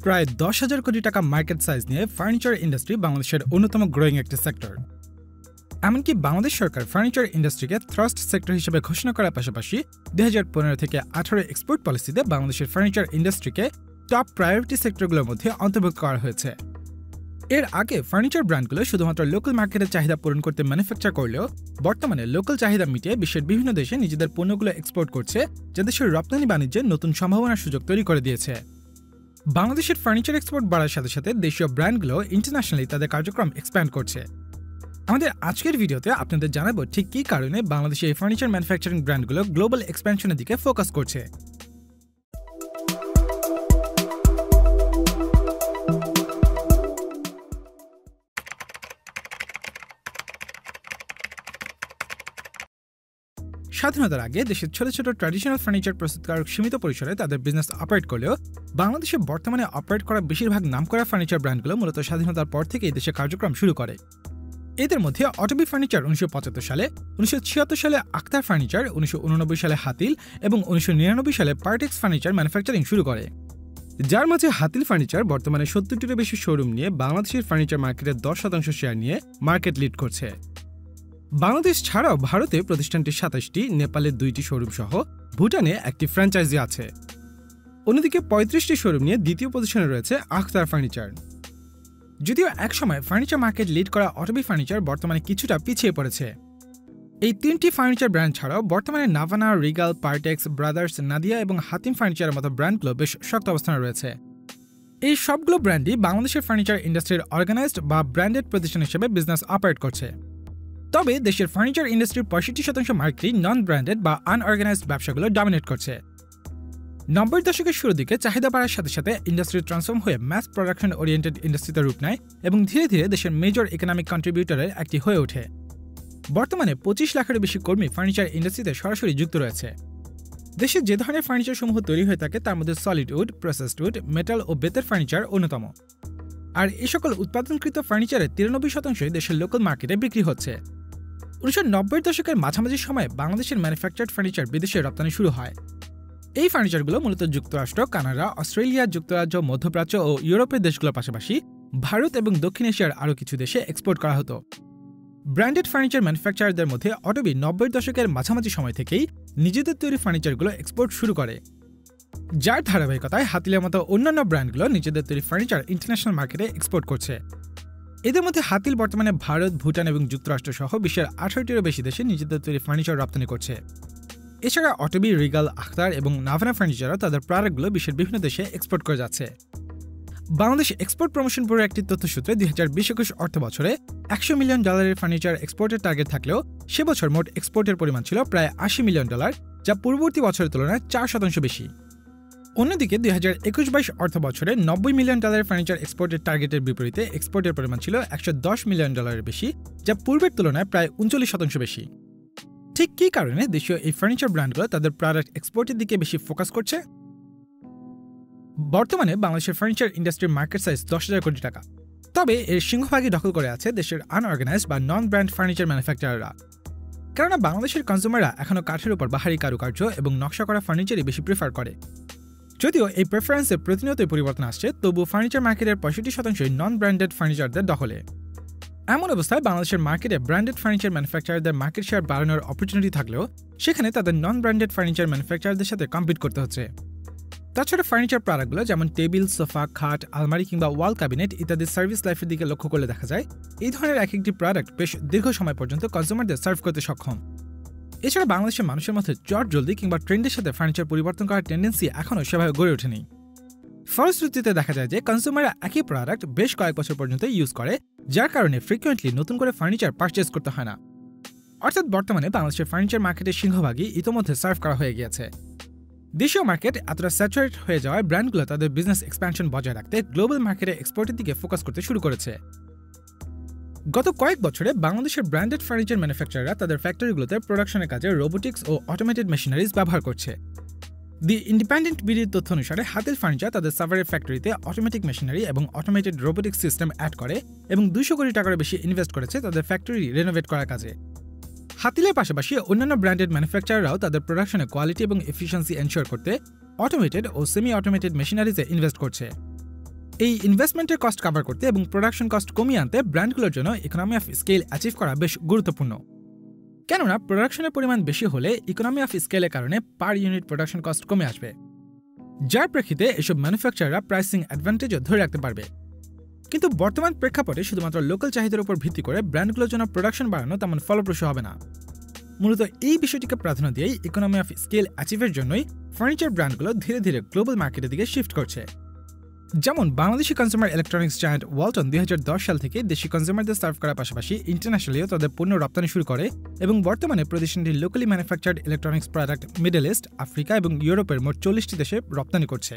প্রায় 10,000 কোটি টাকা মার্কেট সাইজ নিয়ে ফার্নিচার ইন্ডাস্ট্রি বাংলাদেশের অন্যতম গ্রোয়িং একটি সেক্টর। এমনকি বাংলাদেশ সরকার ফার্নিচার ইন্ডাস্ট্রিকে থ্রাস্ট সেক্টর হিসেবে ঘোষণা করার পাশাপাশি 2015 থেকে 18 এক্সপোর্ট পলিসিতে বাংলাদেশের ফার্নিচার ইন্ডাস্ট্রিকে টপ প্রায়োরিটি সেক্টরগুলোর মধ্যে অন্তর্ভুক্ত করা হয়েছে। এর আগে ফার্নিচার ব্র্যান্ডগুলো শুধুমাত্র লোকাল মার্কেটের চাহিদা পূরণ করতে ম্যানুফ্যাকচার করলেও বর্তমানে লোকাল চাহিদা মিটিয়ে বিশ্বের বিভিন্ন দেশে নিজেদের পণ্যগুলো এক্সপোর্ট করছে, যা দেশের রপ্তানি বাণিজ্যে নতুন সম্ভাবনার সুযোগ তৈরি করে দিয়েছে। বাংলাদেশের ফার্নিচার এক্সপোর্ট বাড়ার সাথে সাথে দেশীয় ব্র্যান্ডগুলো ইন্টারন্যাশনালি তাদের কার্যক্রম এক্সপ্যান্ড করছে। আমাদের আজকের ভিডিওতে আপনাদের জানাবো ঠিক কী কারণে বাংলাদেশে এই ফার্নিচার ম্যানুফ্যাকচারিং ব্র্যান্ডগুলো গ্লোবাল এক্সপ্যানশনের দিকে ফোকাস করছে। স্বাধীনতার আগে দেশের ছোট ছোট ট্র্যাডিশনাল ফার্নিচার প্রস্তুতকারক সীমিত পরিসরে তাদের বিজনেস অপারেট করলেও বাংলাদেশে বর্তমানে অপারেট করা বেশিরভাগ নামকরা ফার্নিচার ব্র্যান্ডগুলো মূলত স্বাধীনতার পর থেকেই দেশে কার্যক্রম শুরু করে। এদের মধ্যে অটোবি ফার্নিচার 1975 সালে, 1976 সালে আখতার ফার্নিচার, 1989 সালে হাতিল এবং 1999 সালে পার্টেক্স ফার্নিচার ম্যানুফ্যাকচারিং শুরু করে, যার মাঝে হাতিল ফার্নিচার বর্তমানে 70টিরও বেশি শোরুম নিয়ে বাংলাদেশের ফার্নিচার মার্কেটের 10% শেয়ার নিয়ে মার্কেট লিড করছে। বাংলাদেশ ছাড়াও ভারতে প্রতিষ্ঠানটির 27টি, নেপালের 2টি শোরুম সহ ভুটানে একটি ফ্র্যাঞ্চাইজি আছে। অন্যদিকে 35টি শোরুম নিয়ে দ্বিতীয় পজিশনে রয়েছে আখতার ফার্নিচার। যদিও একসময় ফার্নিচার মার্কেট লিড করা অটোবি ফার্নিচার বর্তমানে কিছুটা পিছিয়ে পড়েছে। এই 3টি ফার্নিচার ব্র্যান্ড ছাড়াও বর্তমানে নাভানা, রিগাল, পার্টেক্স, ব্রাদার্স, নাদিয়া এবং হাতিম ফার্নিচারের মতো ব্র্যান্ডগুলো বেশ শক্ত অবস্থানে রয়েছে। এই সবগুলো ব্র্যান্ডই বাংলাদেশের ফার্নিচার ইন্ডাস্ট্রির অর্গানাইজড বা ব্র্যান্ডেড প্রতিষ্ঠান হিসেবে বিজনেস অপারেট করছে। তবে দেশের ফার্নিচার ইন্ডাস্ট্রির 65% মার্কেটই নন ব্র্যান্ডেড বা আনঅর্গানাইজড ব্যবসাগুলো ডমিনেট করছে। 90 দশকের শুরুর দিকে চাহিদা বাড়ার সাথে সাথে ইন্ডাস্ট্রি ট্রান্সফর্ম হয়ে ম্যাস প্রোডাকশন ওরিয়েন্টেড ইন্ডাস্ট্রিতে রূপ নেয় এবং ধীরে ধীরে দেশের মেজর ইকোনমিক কন্ট্রিবিউটরের একটি হয়ে ওঠে। বর্তমানে 25 লাখেরও বেশি কর্মী ফার্নিচার ইন্ডাস্ট্রিতে সরাসরি যুক্ত রয়েছে। দেশে যে ধরনের ফার্নিচার সমূহ তৈরি হয়ে থাকে তার মধ্যে solid wood, processed wood, metal ও বেতের ফার্নিচার অন্যতম। আর এই সকল উৎপাদনকৃত ফার্নিচারের 93% দেশের লোকাল মার্কেটে বিক্রি হচ্ছে। 1990 দশকের মাঝামাঝি সময়ে বাংলাদেশের ম্যানুফ্যাকচার্ড ফার্নিচার বিদেশে রপ্তানি শুরু হয়। এই ফার্নিচারগুলো মূলত যুক্তরাষ্ট্র, কানাডা, অস্ট্রেলিয়া, যুক্তরাজ্য, মধ্যপ্রাচ্য ও ইউরোপের দেশগুলোর পাশাপাশি ভারত এবং দক্ষিণ এশিয়ার আরও কিছু দেশে এক্সপোর্ট করা হতো। ব্র্যান্ডেড ফার্নিচার ম্যানুফ্যাকচারারদের মধ্যে অটোবি 90 দশকের মাঝামাঝি সময় থেকেই নিজেদের তৈরি ফার্নিচারগুলো এক্সপোর্ট শুরু করে, যার ধারাবাহিকতায় হাতিলের মতো অন্যান্য ব্র্যান্ডগুলো নিজেদের তৈরি ফার্নিচার ইন্টারন্যাশনাল মার্কেটে এক্সপোর্ট করছে। এদের মধ্যে হাতিল বর্তমানে ভারত, ভুটান এবং যুক্তরাষ্ট্র সহ বিশ্বের 18টিরও বেশি দেশে নিজেদের তৈরি ফার্নিচার রপ্তানি করছে। এছাড়া অটোবি, রিগাল, আখতার এবং নাভানা ফার্নিচারও তাদের প্রোডাক্টগুলো বিশ্বের বিভিন্ন দেশে এক্সপোর্ট করে যাচ্ছে। বাংলাদেশ এক্সপোর্ট প্রমোশন ব্যুরোর একটি তথ্যসূত্রে 2020-21 অর্থ বছরে $100 মিলিয়ন ফার্নিচার এক্সপোর্টের টার্গেট থাকলেও সে বছর মোট এক্সপোর্টের পরিমাণ ছিল প্রায় $80 মিলিয়ন, যা পূর্ববর্তী বছরের তুলনায় 4% বেশি। অন্যদিকে 2021-22 অর্থ বছরে $90 মিলিয়ন ফার্নিচার এক্সপোর্টের টার্গেটের বিপরীতে এক্সপোর্টের পরিমাণ ছিল $110 মিলিয়ন বেশি, যা পূর্বের তুলনায় প্রায় 39% বেশি। ঠিক কী কারণে দেশীয় এই ফার্নিচার ব্র্যান্ডগুলো তাদের প্রোডাক্ট এক্সপোর্টের দিকে বেশি ফোকাস করছে? বর্তমানে বাংলাদেশের ফার্নিচার ইন্ডাস্ট্রির মার্কেট সাইজ 10,000 কোটি টাকা। তবে এর সিংহভাগই দখল করে আছে দেশের আনঅর্গানাইজড বা নন ব্র্যান্ড ফার্নিচার ম্যানুফ্যাকচারাররা। কেননা বাংলাদেশের কনজিউমাররা এখনও কাঠের উপর বাহারি কারুকার্য এবং নকশা করা ফার্নিচারই বেশি প্রিফার করে। যদিও এই প্রেফারেন্সে প্রতিনিয়তই পরিবর্তন আসছে, তবুও ফার্নিচার মার্কেটের 65% নন ব্র্যান্ডেড ফার্নিচারদের দখলে। এমন অবস্থায় বাংলাদেশের মার্কেটে ব্র্যান্ডেড ফার্নিচার ম্যানুফ্যাকচারারদের মার্কেট শেয়ার বাড়ানোর অপরচুনিটি থাকলেও সেখানে তাদের নন ব্র্যান্ডেড ফার্নিচার ম্যানুফ্যাকচারারদের সাথে কম্পিট করতে হচ্ছে। তাছাড়া ফার্নিচার প্রোডাক্টগুলো যেমন টেবিল, সোফা, খাট, আলমারি কিংবা ওয়াল ক্যাবিনেট ইত্যাদি সার্ভিস লাইফের দিকে লক্ষ্য করলে দেখা যায় এই ধরনের এক একটি প্রোডাক্ট বেশ দীর্ঘ সময় পর্যন্ত কনজিউমারদের সার্ভ করতে সক্ষম। এছাড়া বাংলাদেশের মানুষের মধ্যে জলদি কিংবা ট্রেন্ডের সাথে ফার্নিচার পরিবর্তন করার টেন্ডেন্সি এখনও সেভাবে গড়ে ওঠেনি। ফলশ্রুতিতে দেখা যায় যে কনজিউমাররা একই প্রোডাক্ট বেশ কয়েক বছর পর্যন্ত ইউজ করে, যার কারণে ফ্রিকোয়েন্টলি নতুন করে ফার্নিচার পারচেজ করতে হয় না। অর্থাৎ বর্তমানে বাংলাদেশের ফার্নিচার মার্কেটের সিংহভাগই ইতোমধ্যে সার্ভ করা হয়ে গিয়েছে। দেশীয় মার্কেট এতটা স্যাচুরেট হয়ে যাওয়ায় ব্র্যান্ডগুলো তাদের বিজনেস এক্সপ্যানশন বজায় রাখতে গ্লোবাল মার্কেটে এক্সপোর্টের দিকে ফোকাস করতে শুরু করেছে। গত কয়েক বছরে বাংলাদেশের ব্র্যান্ডেড ফার্নিচার ম্যানুফ্যাকচারাররা তাদের ফ্যাক্টরিগুলোতে প্রোডাকশনের কাজে রোবোটিক্স ও অটোমেটেড মেশিনারিজ ব্যবহার করছে। দি ইন্ডিপেন্ডেন্ট বিডির তথ্য অনুসারে হাতিল ফার্নিচার তাদের সাভারের ফ্যাক্টরিতে অটোমেটিক মেশিনারি এবং অটোমেটেড রোবোটিক সিস্টেম অ্যাড করে এবং 200 কোটি টাকার বেশি ইনভেস্ট করেছে তাদের ফ্যাক্টরি রেনোভেট করার কাজে। হাতিলের পাশাপাশি অন্যান্য ব্র্যান্ডেড ম্যানুফ্যাকচারাররাও তাদের প্রোডাকশনে কোয়ালিটি এবং এফিসিয়েন্সি এনশিওর করতে অটোমেটেড ও সেমি অটোমেটেড মেশিনারিজে ইনভেস্ট করছে। এই ইনভেস্টমেন্টের কস্ট কভার করতে এবং প্রোডাকশন কস্ট কমিয়ে আনতে ব্র্যান্ডগুলোর জন্য ইকোনমি অফ স্কেল অ্যাচিভ করা বেশ গুরুত্বপূর্ণ। কেননা প্রোডাকশনের পরিমাণ বেশি হলে ইকোনমি অফ স্কেলের কারণে পার ইউনিট প্রোডাকশন কস্ট কমে আসবে, যার প্রেক্ষিতে এসব ম্যানুফ্যাকচারাররা প্রাইসিং অ্যাডভান্টেজও ধরে রাখতে পারবে। কিন্তু বর্তমান প্রেক্ষাপটে শুধুমাত্র লোকাল চাহিদার উপর ভিত্তি করে ব্র্যান্ডগুলোর জন্য প্রোডাকশন বাড়ানো তেমন ফলপ্রসূ হবে না। মূলত এই বিষয়টিকে প্রাধান্য দিয়েই ইকোনমি অফ স্কেল অ্যাচিভের জন্যই ফার্নিচার ব্র্যান্ডগুলো ধীরে ধীরে গ্লোবাল মার্কেটের দিকে শিফট করছে। যেমন Bangladeshi consumer electronics giant Walton 2010 সাল থেকে দেশি কনজিউমারদের সার্ভ করার পাশাপাশি ইন্টারন্যাশনালিও তাদের পণ্য রপ্তানি শুরু করে এবং বর্তমানে প্রতিষ্ঠানটি locally manufactured electronics product middle east, Africa এবং ইউরোপের মোট 40টি দেশে রপ্তানি করছে।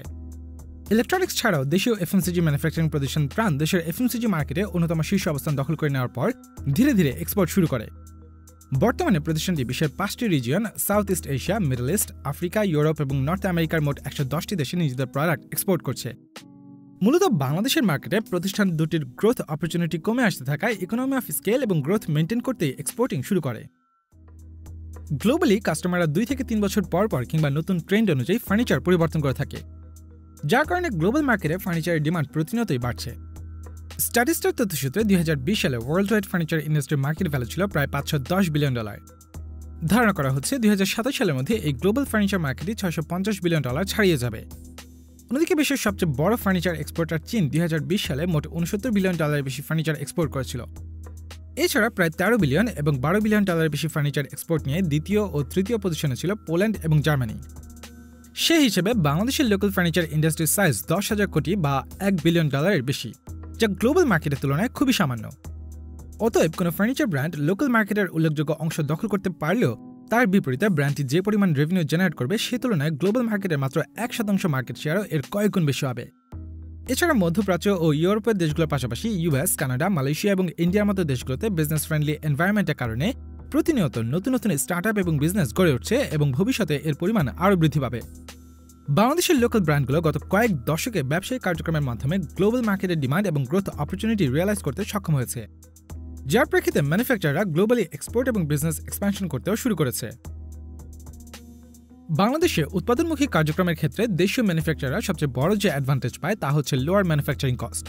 ইলেকট্রনিক্স ছাড়াও দেশীয় এফএমসিজি ম্যানুফ্যাকচারিং প্রতিষ্ঠান প্রাণ দেশের এফএমসিজি মার্কেটে অন্যতম শীর্ষ অবস্থান দখল করে নেওয়ার পর ধীরে ধীরে এক্সপোর্ট শুরু করে। বর্তমানে প্রতিষ্ঠানটি বিশ্বের 5টি region south east Asia, middle east, Africa, Europe এবং নর্থ আমেরিকার মোট 110টি দেশে নিজেদের প্রোডাক্ট এক্সপোর্ট করছে। মূলত বাংলাদেশের মার্কেটে প্রতিষ্ঠান দুটির গ্রোথ অপরচুনিটি কমে আসতে থাকায় ইকোনমি অফ স্কেল এবং গ্রোথ মেনটেন করতে এক্সপোর্টিং শুরু করে। গ্লোবালি কাস্টমাররা 2 থেকে 3 বছর পর পর কিংবা নতুন ট্রেন্ড অনুযায়ী ফার্নিচার পরিবর্তন করে থাকে, যার কারণে গ্লোবাল মার্কেটে ফার্নিচারের ডিমান্ড প্রতিনিয়তই বাড়ছে। স্ট্যাটিস্টার তথ্যসূত্রে 2020 সালে ওয়ার্ল্ড ওয়াইড ফার্নিচার ইন্ডাস্ট্রির মার্কেট ভ্যালু ছিল প্রায় $510 বিলিয়ন। ধারণা করা হচ্ছে 2027 সালের মধ্যে এই গ্লোবাল ফার্নিচার মার্কেটটি $650 বিলিয়ন ছাড়িয়ে যাবে। অন্যদিকে বিশ্বের সবচেয়ে বড় ফার্নিচার এক্সপোর্টার চীন 2020 সালে মোট $69 বিলিয়ন বেশি ফার্নিচার এক্সপোর্ট করেছিল। এছাড়া প্রায় 13 বিলিয়ন এবং $12 বিলিয়ন বেশি ফার্নিচার এক্সপোর্ট নিয়ে দ্বিতীয় ও তৃতীয় পজিশনে ছিল পোল্যান্ড এবং জার্মানি। সেই হিসেবে বাংলাদেশের লোকাল ফার্নিচার ইন্ডাস্ট্রির সাইজ 10,000 কোটি বা $1 বিলিয়ন বেশি, যা গ্লোবাল মার্কেটের তুলনায় খুবই সামান্য। অতএব কোনো ফার্নিচার ব্র্যান্ড লোকাল মার্কেটের উল্লেখযোগ্য অংশ দখল করতে পারলেও তার বিপরীতে ব্র্যান্ডটি যে পরিমাণ রেভিনিউ জেনারেট করবে সে তুলনায় গ্লোবাল মার্কেটের মাত্র 1% মার্কেট শেয়ারও এর কয়েক গুণ বেশি হবে। এছাড়া মধ্যপ্রাচ্য ও ইউরোপের দেশগুলোর পাশাপাশি ইউএস, কানাডা, মালয়েশিয়া এবং ইন্ডিয়ার মতো দেশগুলোতে বিজনেস ফ্রেন্ডলি এনভায়রনমেন্টের কারণে প্রতিনিয়ত নতুন নতুন স্টার্টআপ এবং বিজনেস গড়ে উঠছে এবং ভবিষ্যতে এর পরিমাণ আরও বৃদ্ধি পাবে। বাংলাদেশের লোকাল ব্র্যান্ডগুলো গত কয়েক দশকে ব্যবসায়িক কার্যক্রমের মাধ্যমে গ্লোবাল মার্কেটের ডিমান্ড এবং গ্রোথ অপরচুনিটি রিয়েলাইজ করতে সক্ষম হয়েছে, যার প্রেক্ষিতে ম্যানুফ্যাকচারাররা গ্লোবালি এক্সপোর্ট এবং বিজনেস এক্সপ্যানশন করতেও শুরু করেছে। বাংলাদেশে উৎপাদনমুখী কার্যক্রমের ক্ষেত্রে দেশীয় ম্যানুফ্যাকচারাররা সবচেয়ে বড় যে অ্যাডভান্টেজ পায় তা হচ্ছে লোয়ার ম্যানুফ্যাকচারিং কস্ট।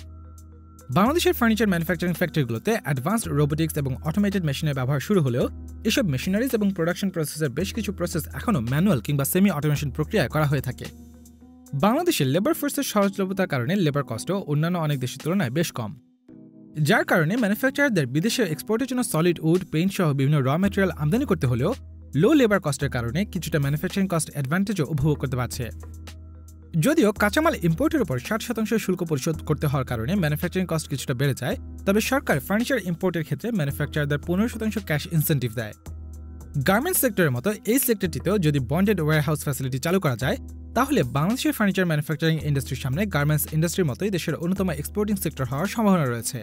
বাংলাদেশের ফার্নিচার ম্যানুফ্যাকচারিং ফ্যাক্টরিগুলোতে অ্যাডভান্সড রোবোটিক্স এবং অটোমেটেড মেশিনের ব্যবহার শুরু হলেও এসব মেশিনারিজ এবং প্রোডাকশন প্রসেসের বেশ কিছু প্রসেস এখনও ম্যানুয়াল কিংবা সেমি অটোমেশন প্রক্রিয়ায় করা হয়ে থাকে। বাংলাদেশের লেবার ফোর্সের সহজলভ্যতার কারণে লেবার কস্টও অন্যান্য অনেক দেশের তুলনায় বেশ কম, যার কারণে ম্যানুফ্যাকচারারদের বিদেশে এক্সপোর্টের জন্য সলিড উড, পেইন্ট সহ বিভিন্ন র ম্যাটেরিয়াল আমদানি করতে হলেও লো লেবার কস্টের কারণে কিছুটা ম্যানুফ্যাকচারিং কস্ট অ্যাডভান্টেজও উপভোগ করতে পারছে। যদিও কাঁচামাল ইম্পোর্টের উপর 60% শুল্ক পরিশোধ করতে হওয়ার কারণে ম্যানুফ্যাকচারিং কস্ট কিছুটা বেড়ে যায়, তবে সরকার ফার্নিচার ইম্পোর্টের ক্ষেত্রে ম্যানুফ্যাকচারারদের 15% ক্যাশ ইনসেন্টিভ দেয়। গার্মেন্টস সেক্টরের মতো এই সেক্টরটিতেও যদি বন্ডেড ওয়্যারহাউস ফ্যাসিলিটি চালু করা যায় তাহলে বাংলাদেশের ফার্নিচার ম্যানুফ্যাকচারিং ইন্ডাস্ট্রির সামনে গার্মেন্টস ইন্ডাস্ট্রির মতোই দেশের অন্যতম এক্সপোর্টিং সেক্টর হওয়ার সম্ভাবনা রয়েছে।